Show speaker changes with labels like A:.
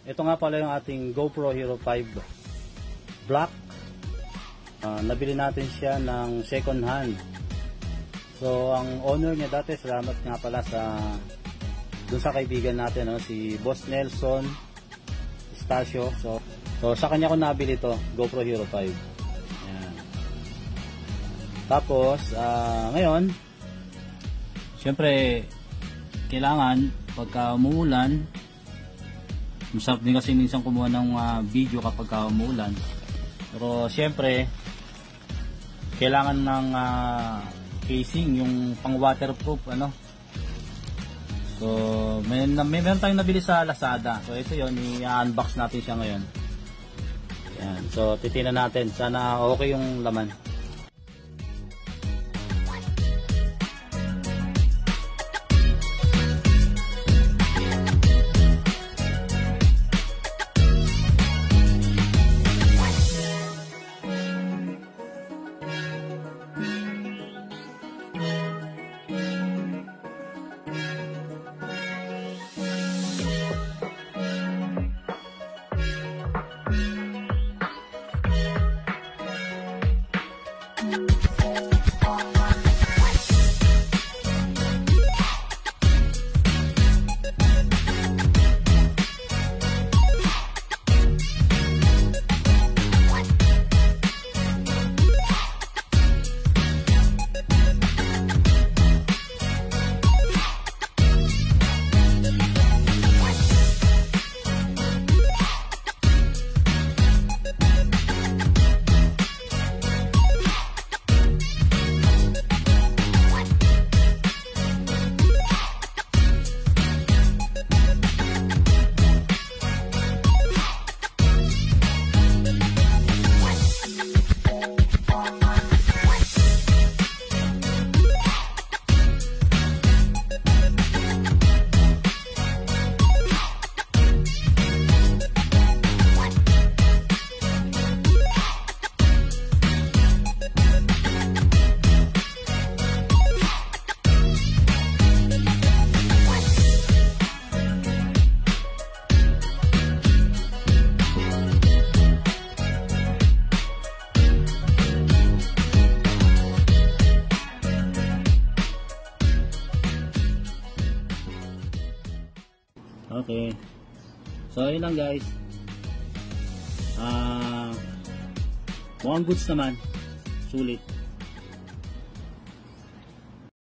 A: ito nga pala yung ating GoPro Hero 5 Black. Nabili natin siya ng second hand. So ang owner niya dati, salamat nga pala dun sa kaibigan natin, no, si Boss Nelson Estacio. So sa kanya ko nabili ito, GoPro Hero 5. Ayan. Tapos ngayon, syempre kailangan pagka umuulan, masarap din kasi minsan kumuha ng video kapag umuulan. Pero syempre kailangan ng casing, yung pang waterproof ano. So meron tayong nabili sa Lazada. So ito yon, i-unbox natin siya ngayon. Yan. So titingnan natin, sana okay yung laman. Okay. So yun lang guys. Mukhang goods naman. Sulit.